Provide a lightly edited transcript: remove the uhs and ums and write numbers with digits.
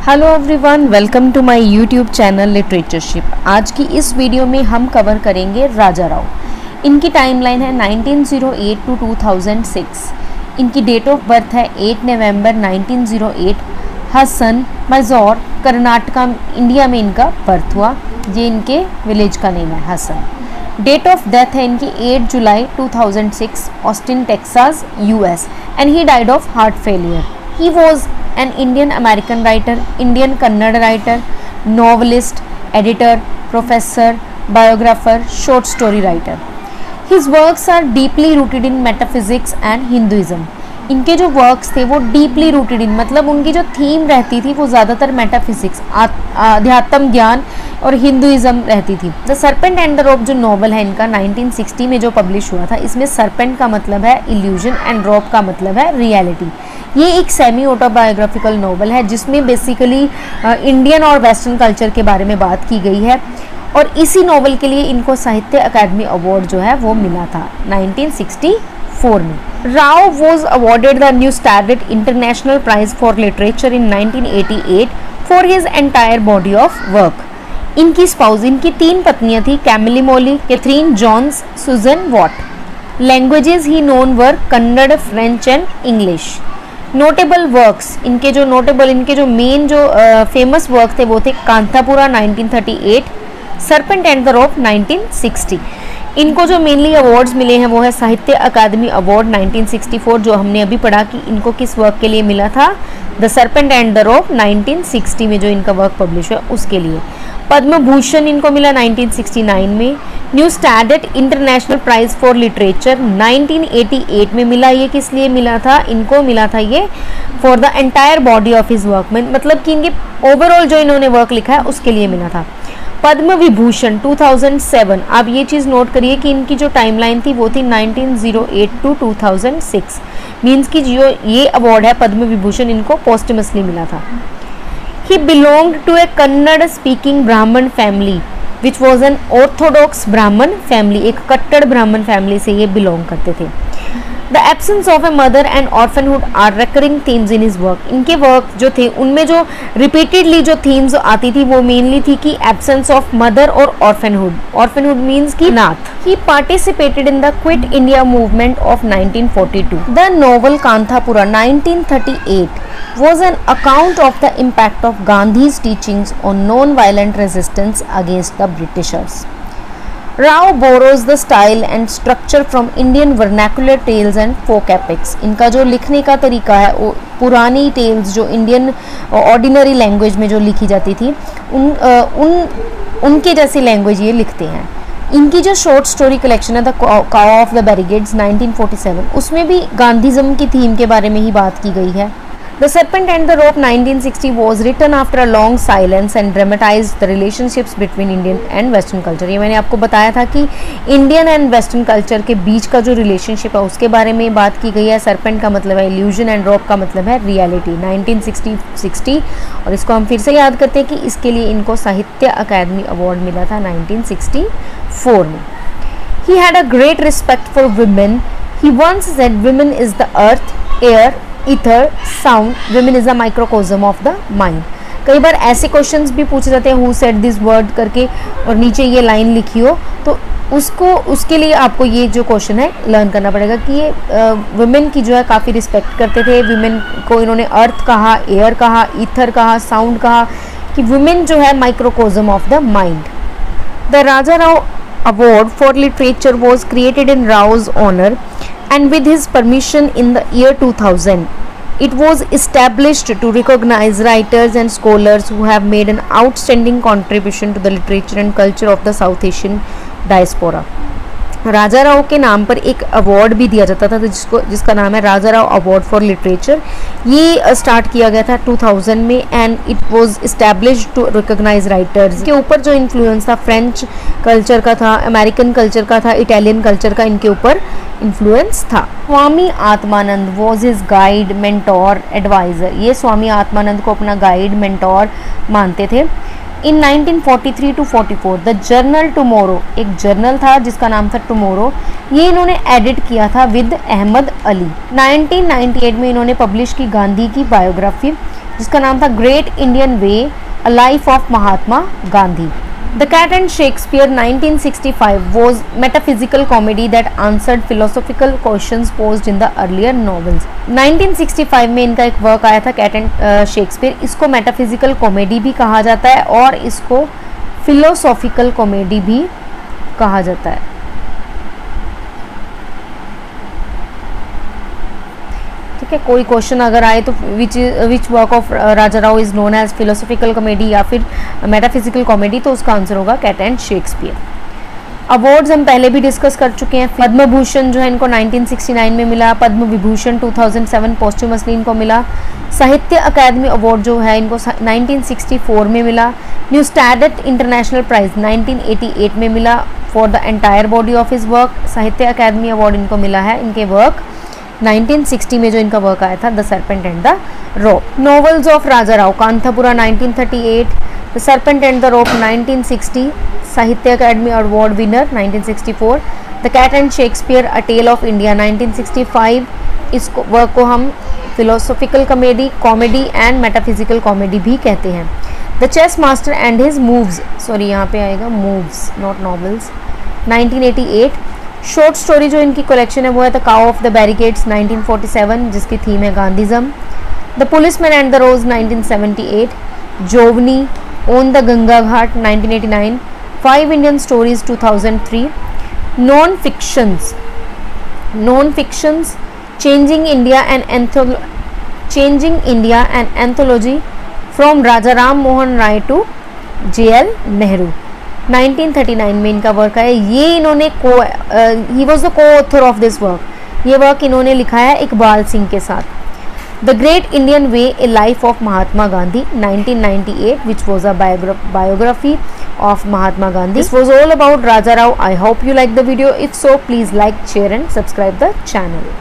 Hello everyone, welcome to my YouTube channel Literatureship. आज की इस वीडियो में हम कवर करेंगे राजा राव। इनकी टाइमलाइन है 1908 टू 2006। इनकी डेट ऑफ बर्थ है 8 नवंबर 1908। हसन मजौर, कर्नाटका, इंडिया में इनका बर्थ हुआ। ये इनके विलेज का नेम है हसन। डेट ऑफ डेथ है इनकी 8 जुलाई 2006, Austin Texas, US, and he died of heart failure. He was an Indian American writer, Indian Kannada writer, novelist, editor, professor, biographer, short story writer. His works are deeply rooted in metaphysics and Hinduism. इनके जो works थे वो deeply rooted in, मतलब उनकी जो theme रहती थी वो ज़्यादातर मेटाफिजिक्स, अध्यात्म ज्ञान और हिंदुइज्म रहती थी। The serpent and the rope जो नॉवल है इनका 1960 में जो पब्लिश हुआ था, इसमें सर्पेंट का मतलब है इल्यूजन एंड रोप का मतलब है रियलिटी। ये एक सेमी ऑटोबायोग्राफिकल नॉवल है जिसमें बेसिकली इंडियन और वेस्टर्न कल्चर के बारे में बात की गई है, और इसी नॉवल के लिए इनको साहित्य अकादमी अवार्ड जो है वो मिला था 1964 में। Rao was awarded the new starlet international prize for literature in 1988 for his entire body of work. इनकी स्पाउस, इनकी 3 पत्नियां थी, Camille Mouly, Catherine Jones, Susan Watt. Languages he known were Kannada, French and English. Notable works, इनके जो main जो famous work थे वो थे Kanthapura 1938, serpent and the rope 1960। इनको जो मेनली अवार्ड्स मिले हैं वो है साहित्य अकादमी अवार्ड 1964, जो हमने अभी पढ़ा कि इनको किस वर्क के लिए मिला था, the serpent and the rope 1960 में जो इनका वर्क पब्लिश हुआ उसके लिए। पद्म भूषण इनको मिला 1969 में। New starlet international prize for literature 1988 में मिला। ये किस लिए मिला था? इनको मिला था ये for the entire body of his work में, मतलब कि इनके ओवरऑल जो इन्होंने वर्क लिखा है उसके लिए मिला था। पद्म विभूषण 2007, आप ये चीज़ नोट करिए कि इनकी जो टाइमलाइन थी वो थी 1908 टू 2006, मीन्स कि जो ये अवार्ड है पद्म विभूषण इनको पोस्टमसली मिला था। He belonged to a Kannada speaking Brahmin family which was an orthodox Brahmin family, एक कट्टर ब्राह्मण फैमिली से ये बिलोंग करते थे। The absence of a mother and orphanhood are recurring themes in his work. इनके वर्क जो थे उनमें जो रिपीटेडली जो थीम्स आती थी वो मेनली थी कि एब्सेंस ऑफ मदर और ऑर्फनहुड। ऑर्फनहुड मीन्स कि नाथ। He participated in the Quit India movement of 1942. The novel Kanthapura 1938 was an account of the impact of Gandhi's teachings on non-violent resistance against the Britishers. Rao borrows the style and structure from Indian vernacular tales and folk epics. इनका जो लिखने का तरीका है वो पुरानी tales जो Indian ordinary language में जो लिखी जाती थी उनके जैसी लैंग्वेज ये लिखते हैं। इनकी जो शॉर्ट स्टोरी कलेक्शन है the cow of the barricades 1947, उसमें भी गांधीज़म की थीम के बारे में ही बात की गई है। The Serpent and the Rope 1960 was written after a long silence and dramatized the relationships between Indian and Western culture. ये मैंने आपको बताया था कि इंडियन एंड वेस्टर्न कल्चर के बीच का जो रिलेशनशिप है उसके बारे में बात की गई है। सर्पेंट का मतलब है इल्यूजन एंड रोप का मतलब है रियलिटी। 1960, और इसको हम फिर से याद करते हैं कि इसके लिए इनको साहित्य अकादमी अवार्ड मिला था 1964 में। He had a great respect for women. He once said women is the earth, air, ether, sound, women is a microcosm of the mind. कई बार ऐसे क्वेश्चंस भी पूछे जाते हैं हु सेड दिस वर्ड करके और नीचे ये लाइन लिखी हो, तो उसके लिए आपको ये जो क्वेश्चन है लर्न करना पड़ेगा कि ये वुमेन की जो है काफ़ी रिस्पेक्ट करते थे। वुमेन को इन्होंने अर्थ कहा, एयर कहा, ईथर कहा, साउंड कहा, कि वुमेन जो है microcosm of the mind. The Raja Rao award for literature was created in Rao's honour and with his permission in the year 2000. It was established to recognize writers and scholars who have made an outstanding contribution to the literature and culture of the South Asian diaspora. राजा राव के नाम पर एक award भी दिया जाता था जिसका नाम है Raja Rao award for literature. ये स्टार्ट किया गया था 2000 में and it was established to recognize writers. के ऊपर जो इन्फ्लुएंस था फ्रेंच कल्चर का था, अमेरिकन कल्चर का था, इटालियन कल्चर का इनके ऊपर इन्फ्लुएंस था। Swami Atmananda was his guide, mentor, adviser. ये स्वामी आत्मानंद को अपना गाइड, मेंटोर मानते थे। In 1943 to 44 the journal Tomorrow, एक जर्नल था जिसका नाम था टुमारो, ये इन्होंने एडिट किया था विद अहमद अली। 1998 में इन्होंने पब्लिश की गांधी की बायोग्राफी जिसका नाम था great Indian way, a life of Mahatma Gandhi. The Cat and Shakespeare 1965 was metaphysical comedy that answered philosophical questions posed in the earlier novels। 1965 में इनका एक वर्क आया था कैट एंड शेक्सपियर। इसको मेटाफिजिकल कॉमेडी भी कहा जाता है और इसको फिलोसॉफिकल कॉमेडी भी कहा जाता है। ठीक है, कोई क्वेश्चन अगर आए तो which work of Raja Rao is known as philosophical comedy या फिर मेटाफिजिकल कॉमेडी, तो उसका आंसर होगा कैट एंड शेक्सपियर। अवार्ड्स हम पहले भी डिस्कस कर चुके हैं। पद्म भूषण जो है इनको 1969 में मिला, पद्म विभूषण 2007 पोस्ट्यूमसली इनको मिला, साहित्य अकादमी अवार्ड जो है इनको 1964 में मिला, न्यूस्टैट इंटरनेशनल प्राइज 1988 में मिला for the entire body of his work. साहित्य अकादमी अवार्ड इनको मिला है इनके वर्क 1960 में जो इनका वर्क आया था the serpent and the rope. Novels of Raja Rao, Kanthapura 1938, the serpent and the rope 1960, Sahitya Akademi award winner 1964, the cat and Shakespeare a tale of India 1965। इस वर्क को हम philosophical comedy and metaphysical comedy भी कहते हैं। The chess master and his moves, sorry यहाँ पे आएगा moves not novels, 1988। Short story जो इनकी कलेक्शन है वो है the cow of the barricades 1947 जिसकी थीम है Gandhism, the policeman and the rose 1978, Javni, on the Ganga ghat 1989, 5 Indian stories 2003, non fictions changing India and anthology from Raja Ram Mohan Roy to JL Nehru 1939 में इनका वर्क है। ये इन्होंने ही was the co author of this work, ये work इन्होंने लिखा है इकबाल सिंह के साथ। The great Indian way, a life of Mahatma Gandhi 1998 which was a biography of Mahatma Gandhi. This was all about Raja Rao. I hope you like the video. If so, please like, share and subscribe the channel.